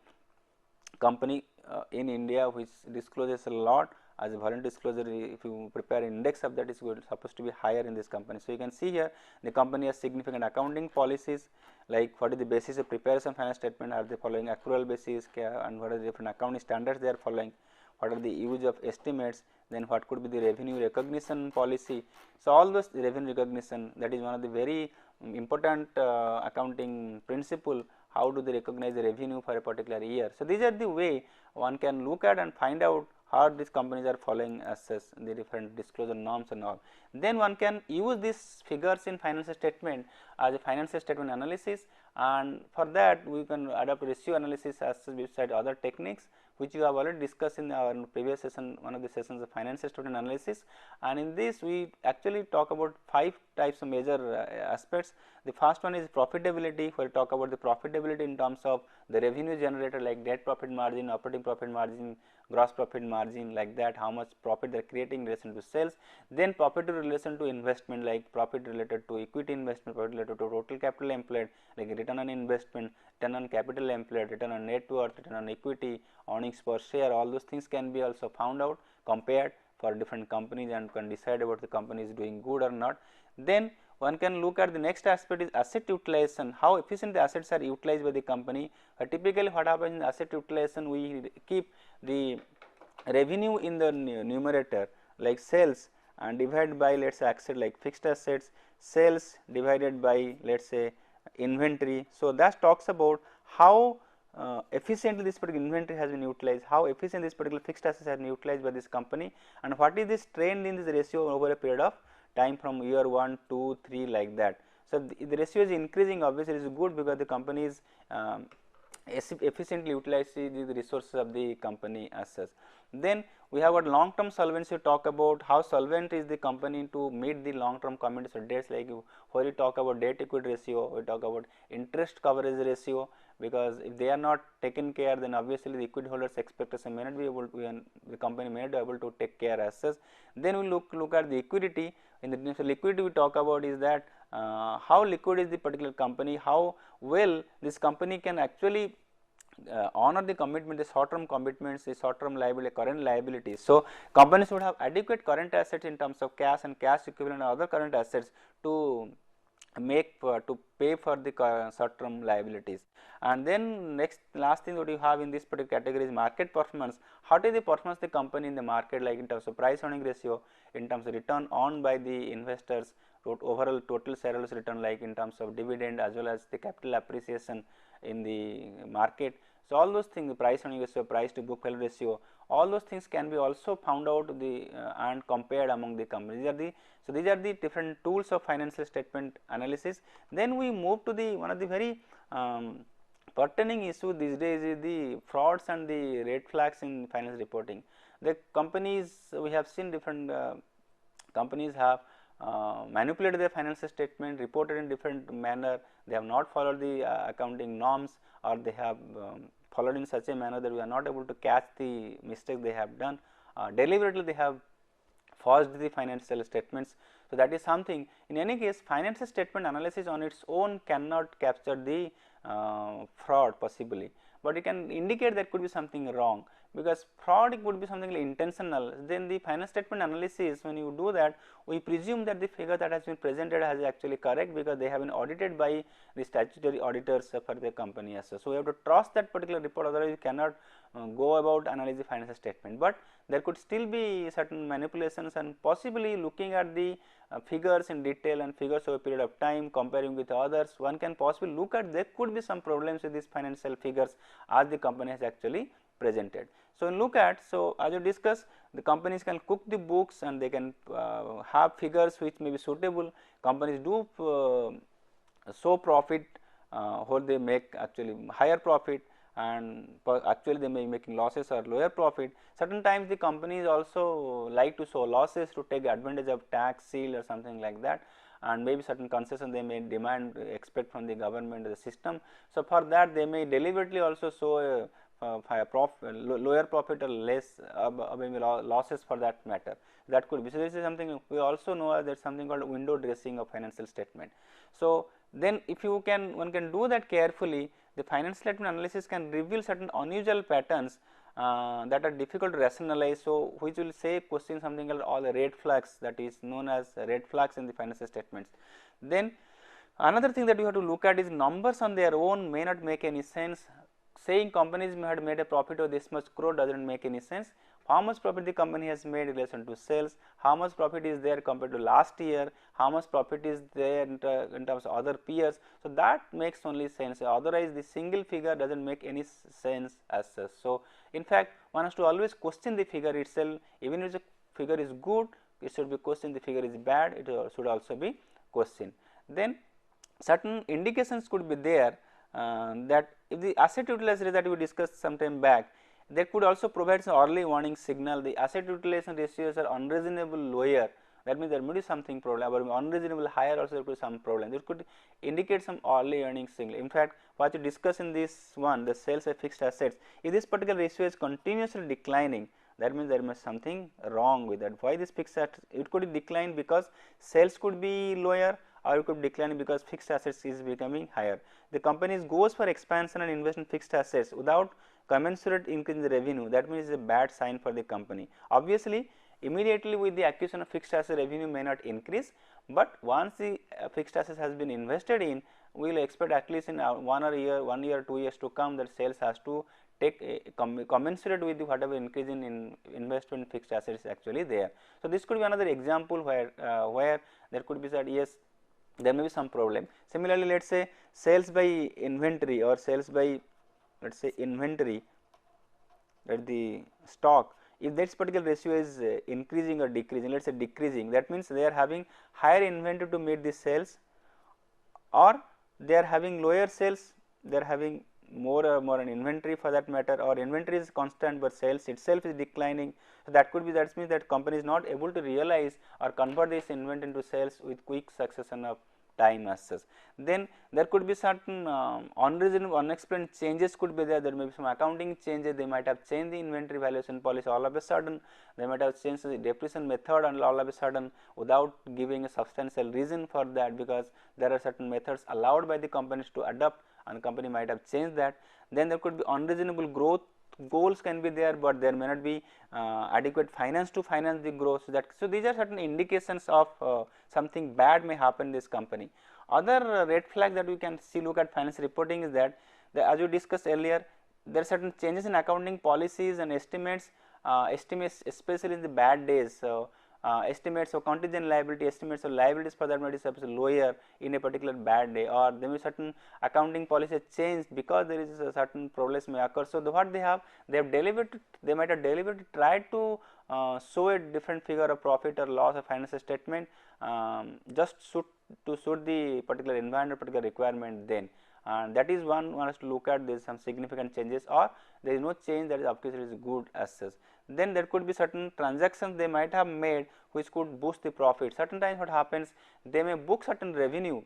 company in India which discloses a lot as a voluntary disclosure. If you prepare index of that, is supposed to be higher in this company. So, you can see here the company has significant accounting policies, like what is the basis of preparation financial statement, are they following accrual basis, and what are the different accounting standards they are following, what are the use of estimates, then what could be the revenue recognition policy. So, all those revenue recognition, that is one of the very important accounting principle, how do they recognize the revenue for a particular year. So, these are the way one can look at and find out how these companies are following as such the different disclosure norms and all. Then one can use these figures in financial statement as a financial statement analysis, and for that we can adopt ratio analysis as beside other techniques which we have already discussed in our previous session, one of the sessions of financial statement analysis. And in this we actually talk about 5 types of major aspects. The first one is profitability, where we talk about the profitability in terms of the revenue generated, like net profit margin, operating profit margin, gross profit margin, like that, how much profit they are creating in relation to sales. Then profit in relation to investment, like profit related to equity investment, profit related to total capital employed, like return on investment, return on capital employed, return on net worth, return on equity, earnings per share. All those things can be also found out, compared for different companies, and can decide about the company is doing good or not. Then one can look at the next aspect is asset utilization, how efficient the assets are utilized by the company. Typically what happens in asset utilization, we keep the revenue in the numerator, like sales, and divide by, let us say, asset like fixed assets, sales divided by, let us say, inventory. So that talks about how efficiently this particular inventory has been utilized, how efficient this particular fixed assets has been utilized by this company, and what is this trend in this ratio over a period of time from year 1, 2, 3, like that. So the ratio is increasing, obviously it is good because the company is efficiently utilizing the resources of the company as such. Then we have got long term solvency, talk about how solvent is the company to meet the long term commitments or debts, like where we talk about debt equity ratio, we talk about interest coverage ratio, because if they are not taken care, then obviously the equity holders expectation may not be able to, the company may not be able to take care as such. Then we look at the liquidity. In the liquidity we talk about is that how liquid is the particular company, how well this company can actually honor the commitment, the short term commitments, the short term liability, current liabilities. So companies would have adequate current assets in terms of cash and cash equivalent and other current assets to to pay for the short term liabilities. And then last thing that you have in this particular category is market performance. How is the performance of the company in the market, like in terms of price earning ratio, in terms of return on by the investors, overall total shareholders return, like in terms of dividend as well as the capital appreciation in the market. So all those things, the price earning ratio, price to book value ratio, all those things can be also found out and compared among the companies. These are the different tools of financial statement analysis. Then we move to the one of the very pertaining issue these days is the frauds and the red flags in financial reporting. The companies, we have seen different companies have manipulated their financial statement, reported in different manner, they have not followed the accounting norms, or they have followed in such a manner that we are not able to catch the mistake they have done, deliberately they have forged the financial statements. So that is something. In any case, financial statement analysis on its own cannot capture the fraud possibly, but it can indicate that could be something wrong, because fraud it could be something like intentional. Then the financial statement analysis, when you do that, we presume that the figure that has been presented is actually correct, because they have been audited by the statutory auditors for the company as well. So we have to trust that particular report, otherwise you cannot go about analyze the financial statement. But there could still be certain manipulations, and possibly looking at the figures in detail and figures over a period of time, comparing with others, one can possibly look at there could be some problems with these financial figures as the company has actually presented. So look at, so as you discussed, the companies can cook the books and they can have figures which may be suitable. Companies do show profit where they make actually higher profit, and actually they may be making losses or lower profit. Certain times the companies also like to show losses to take advantage of tax shield or something like that, and maybe certain concession they may demand, expect from the government or the system. So for that they may deliberately also show lower profit or less maybe losses for that matter. That could be. So this is something we also know, there is something called window dressing of financial statement. So then if you can, one can do that carefully, the financial statement analysis can reveal certain unusual patterns that are difficult to rationalize. So which will say question something called all the red flags, that is known as red flags in the financial statements. Then another thing that you have to look at is numbers on their own may not make any sense. Saying companies may have made a profit of this much crore does not make any sense. how much profit the company has made in relation to sales, how much profit is there compared to last year, how much profit is there in terms of other peers. So that makes only sense, otherwise the single figure does not make any sense as such. So in fact one has to always question the figure itself, even if the figure is good, it should be questioned, the figure is bad, it should also be questioned. Then certain indications could be there, that if the asset utilization that we discussed some time back, they could also provide some early warning signal, the asset utilization ratios are unreasonable lower, that means there may be something problem, or unreasonable higher also there could be some problem, this could indicate some early earning signal. In fact what you discuss in this one, the sales of fixed assets, if this particular ratio is continuously declining, that means there must something wrong with that. Why this fixed assets, it could decline because sales could be lower, or it could decline because fixed assets is becoming higher. The companies goes for expansion and invest in fixed assets without commensurate increase in the revenue, that means it is a bad sign for the company. Obviously immediately with the acquisition of fixed asset, revenue may not increase, but once the fixed assets has been invested in, we will expect at least in 1 year 2 years to come that sales has to take commensurate with the whatever increase in investment in fixed assets is actually there. So this could be another example where there could be that yes, there may be some problem. Similarly, let us say sales by inventory or sales by, let us say inventory at the stock, if this particular ratio is increasing or decreasing, let us say decreasing, that means they are having higher inventory to meet the sales, or they are having lower sales, they are having more an inventory for that matter, or inventory is constant but sales itself is declining. So that could be, that means that company is not able to realize or convert this inventory into sales with quick succession of time as such. Then there could be certain unreasonable unexplained changes could be there, there may be some accounting changes, they might have changed the inventory valuation policy all of a sudden, they might have changed the depreciation method and all of a sudden without giving a substantial reason for that, because there are certain methods allowed by the companies to adopt and the company might have changed that. Then there could be unreasonable growth goals can be there, but there may not be adequate finance to finance the growth. So these are certain indications of something bad may happen in this company. Other red flag that we can see look at financial reporting is that as we discussed earlier, there are certain changes in accounting policies and estimates, especially in the bad days. So estimates of contingent liability, estimates of liabilities for that matter is lower in a particular bad day, or there may be certain accounting policy changed because there is a certain problems may occur. So what they have delivered, they might have deliberately tried to show a different figure of profit or loss of financial statement, just to suit the particular environment, particular requirement then. And that is one has to look at, there is some significant changes or there is no change, that is of course it is good as such. Then there could be certain transactions they might have made which could boost the profit. Certain times what happens, they may book certain revenue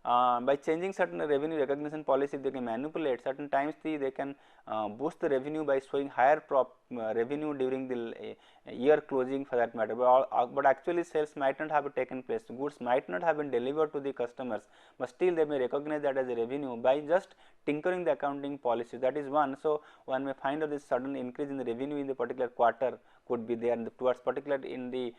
by changing certain revenue recognition policy, they can manipulate certain times they can boost the revenue by showing higher revenue during the year closing for that matter, but actually sales might not have taken place, goods might not have been delivered to the customers, but still they may recognize that as a revenue by just tinkering the accounting policy. That is one. So one may find out this sudden increase in the revenue in the particular quarter could be there towards particular in the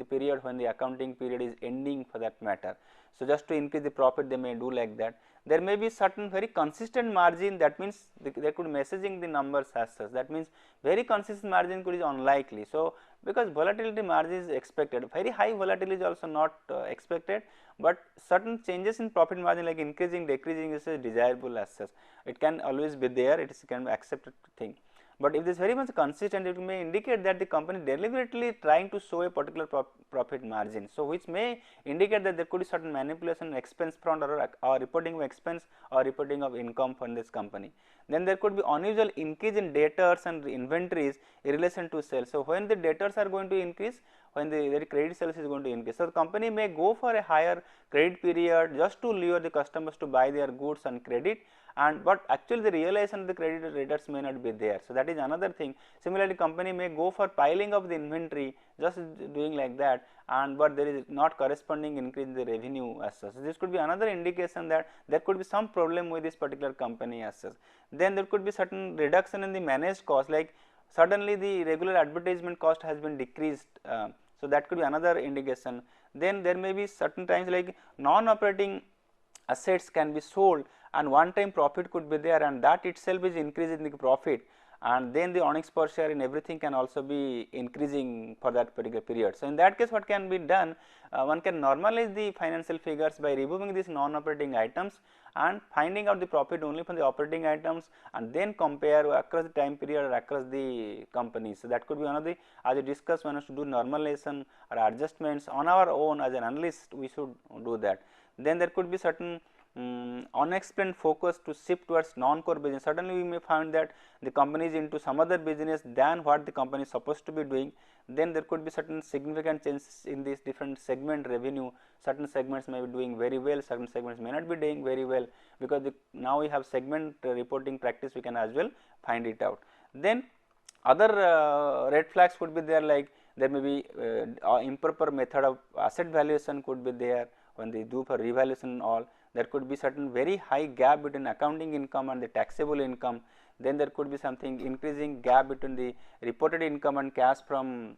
period when the accounting period is ending for that matter. So just to increase the profit they may do like that. There may be certain very consistent margin, that means they could messaging the numbers as such, that means very consistent margin could is unlikely. So because volatility margin is expected, very high volatility is also not expected, but certain changes in profit margin like increasing decreasing is desirable as such, it can always be there, it is can be accepted thing. But if this very much consistent, it may indicate that the company deliberately trying to show a particular profit margin. So which may indicate that there could be certain manipulation in expense front or reporting of expense or reporting of income from this company. Then there could be unusual increase in debtors and inventories in relation to sales. So when the debtors are going to increase, when the credit sales is going to increase, so the company may go for a higher credit period just to lure the customers to buy their goods on credit, and but actually the realization of the credit debtors may not be there. So that is another thing. Similarly, company may go for piling up the inventory, just doing like that, and but there is not corresponding increase in the revenue as such. So this could be another indication that there could be some problem with this particular company as such. Then there could be certain reduction in the managed cost, like suddenly the regular advertisement cost has been decreased, so that could be another indication. Then there may be certain times like non-operating assets can be sold and one time profit could be there, and that itself is increasing the profit, and then the earnings per share in everything can also be increasing for that particular period. So, in that case what can be done, one can normalize the financial figures by removing these non operating items and finding out the profit only from the operating items, and then compare across the time period or across the companies. So, that could be one of the, as we discussed, one has to do normalization or adjustments on our own as an analyst, we should do that. Then there could be certain unexplained focus to shift towards non-core business. Suddenly we may find that the company is into some other business than what the company is supposed to be doing. Then there could be certain significant changes in this different segment revenue. Certain segments may be doing very well, certain segments may not be doing very well, because now we have segment reporting practice, we can as well find it out. Then other red flags could be there, like there may be improper method of asset valuation could be there when they do for revaluation and all. There could be certain very high gap between accounting income and the taxable income. Then there could be something increasing gap between the reported income and cash from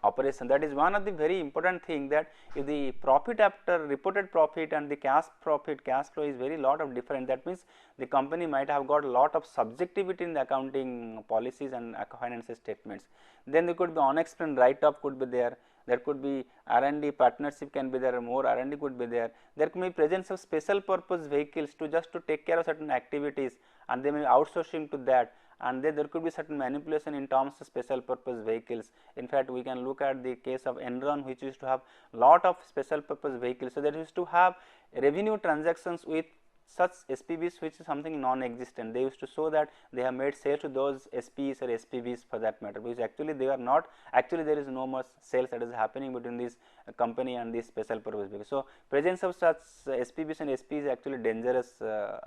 operation. That is one of the very important thing, that if the profit after reported profit and the cash profit, cash flow is very lot of different, that means the company might have got a lot of subjectivity in the accounting policies and financial statements. Then there could be unexplained write off could be there. There could be R&D partnership can be there, more R&D could be there. There could be presence of special purpose vehicles to just to take care of certain activities, and they may be outsourcing to that, and then there could be certain manipulation in terms of special purpose vehicles. In fact, we can look at the case of Enron, which used to have lot of special purpose vehicles. So, they used to have revenue transactions with such SPVs which is something non-existent. They used to show that they have made sales to those SPs or SPVs for that matter, because actually they are not, actually there is no much sales that is happening between this company and this special purpose vehicle. So, presence of such SPVs and SPs is actually dangerous,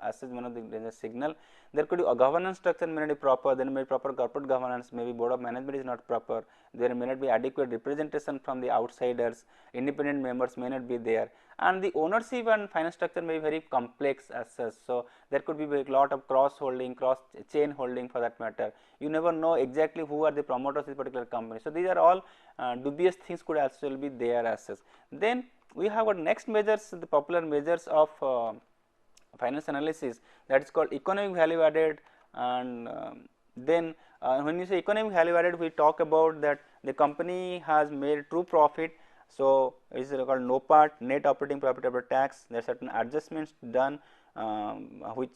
as one of the dangerous signal. There could be a governance structure may not be proper, there may be proper corporate governance, maybe board of management is not proper, there may not be adequate representation from the outsiders, independent members may not be there, and the ownership and finance structure may be very complex as such. So, there could be a lot of cross holding, cross chain holding for that matter. You never know exactly who are the promoters of this particular company. So, these are all dubious things could actually be there as such. Then we have got next measures, the popular measures of finance analysis, that is called economic value added. And then when you say economic value added, we talk about that the company has made true profit. So, it is called NOPAT, net operating profit after tax. There are certain adjustments done which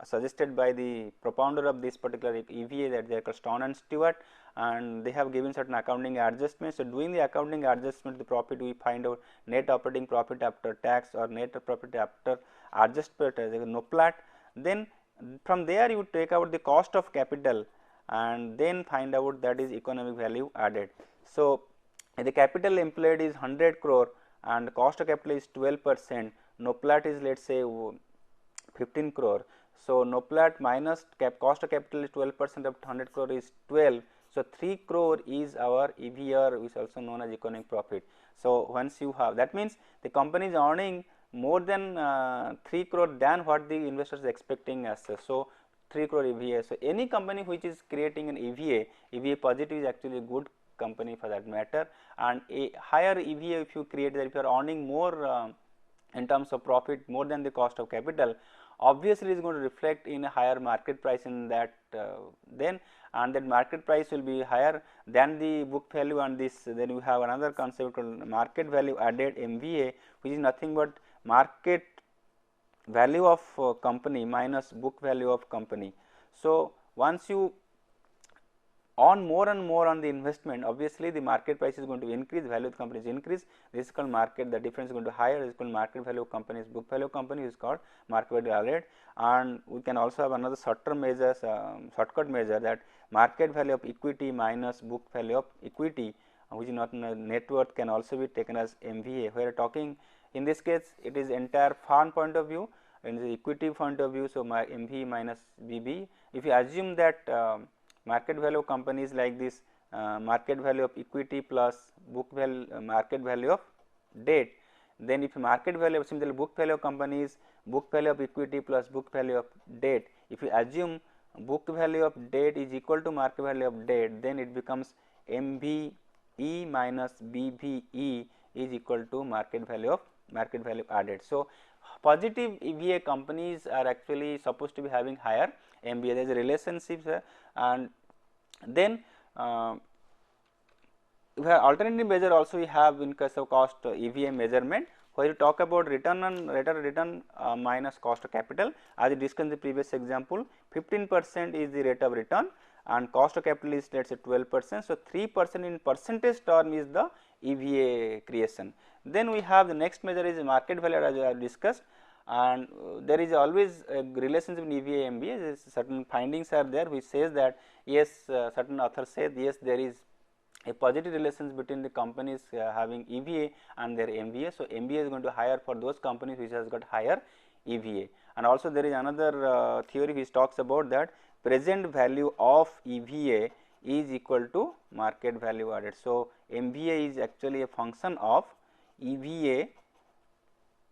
suggested by the propounder of this particular EVA, that they are called Stone and Stewart, and they have given certain accounting adjustments. So, doing the accounting adjustment, the profit we find out net operating profit after tax or net profit after adjustment as a NOPLAT. Then from there you take out the cost of capital and then find out that is economic value added. So, the capital employed is 100 crore and cost of capital is 12%, NOPLAT is let us say 15 crore. So, NOPLAT minus cost of capital is 12% of 100 crore is 12. So, 3 crore is our EVR, which is also known as economic profit. So, once you have, that means the company is earning more than 3 crore than what the investors is expecting as such. So, 3 crore EVA. So, any company which is creating an EVA positive is actually a good company for that matter, and a higher EVA if you create, that if you are earning more in terms of profit more than the cost of capital, obviously it is going to reflect in a higher market price in that then, and that market price will be higher than the book value. And this, then we have another concept called market value added MVA, which is nothing but market value of company minus book value of company. So, once you earn more and more on the investment, obviously the market price is going to increase, value of the company is increase, this is called market, the difference is going to higher, this is called market value of company's book value of company is called market value added. And we can also have another short-term measures, shortcut measure, that market value of equity minus book value of equity, which is not net worth, can also be taken as MVA. We are talking in this case it is entire firm point of view, in the equity point of view. So, my MV minus BB, if you assume that market value of companies like this, market value of equity plus book value, market value of debt, then if market value of similarly book value of companies, book value of equity plus book value of debt, if you assume book value of debt is equal to market value of debt, then it becomes MVE minus BVE is equal to market value added. So, positive EVA companies are actually supposed to be having higher MVA. There is a relationship And then we have alternative measure also we have in case of cost EVA measurement, where you talk about return on rate of return minus cost of capital. As we discussed in the previous example, 15% is the rate of return and cost of capital is let us say 12%. So, 3% in percentage term is the EVA creation. Then we have the next measure is market value, as I have discussed, and there is always a relationship in EVA MVA. Certain findings are there which says that yes, certain authors say yes, there is a positive relations between the companies having EVA and their MVA. So, MVA is going to higher for those companies which has got higher EVA, and also there is another theory which talks about that present value of EVA is equal to market value added. So, MVA is actually a function of EVA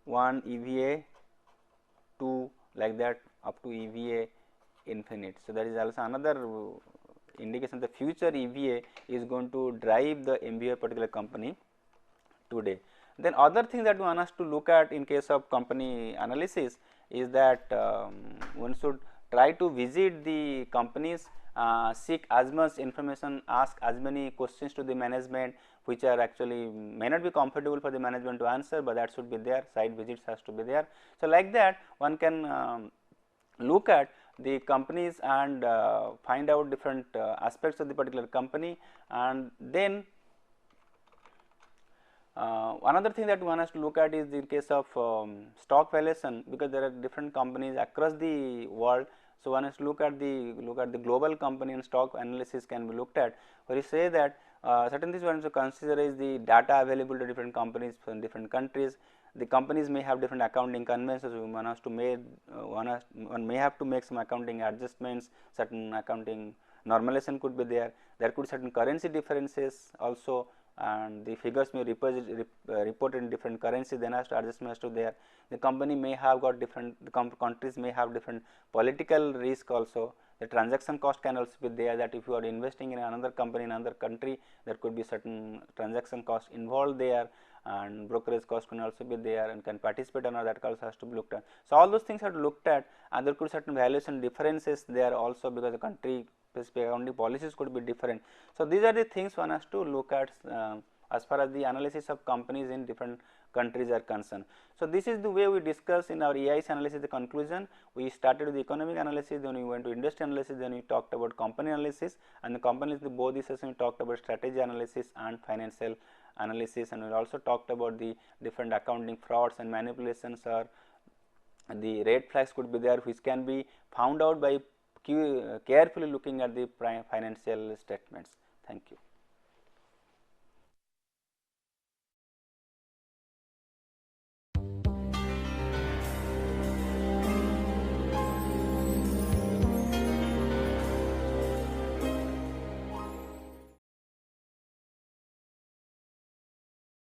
1, EVA 2, like that up to EVA infinite. So, that is also another indication the future EVA is going to drive the MVA particular company today. Then other thing that we want us to look at in case of company analysis is that one should try to visit the companies, seek as much information, ask as many questions to the management which are actually may not be comfortable for the management to answer, but that should be there, site visits has to be there. So, like that one can look at the companies and find out different aspects of the particular company. And then another thing that one has to look at is the case of stock valuation, because there are different companies across the world. So, one has to look at the global company and stock analysis can be looked at, where you say that certain things one has to consider is the data available to different companies from different countries. The companies may have different accounting conventions, one has to make one may have to make some accounting adjustments, certain accounting normalization could be there. There could be certain currency differences also, and the figures may report in different currency, then has to adjustments to there. The company may have got different, the countries may have different political risk also. The transaction cost can also be there, that if you are investing in another company in another country, there could be certain transaction cost involved there, and brokerage cost can also be there and can participate or not, that also has to be looked at. So, all those things are looked at, and there could be certain valuation differences there also, because the country specific accounting policies could be different. So, these are the things one has to look at as far as the analysis of companies in different countries are concerned. So, this is the way we discuss in our EIS analysis the conclusion. We started with the economic analysis, then we went to industry analysis, then we talked about company analysis, and the companies, both the session we talked about strategy analysis and financial analysis, and we also talked about the different accounting frauds and manipulations, or the red flags could be there which can be found out by carefully looking at the financial statements. Thank you.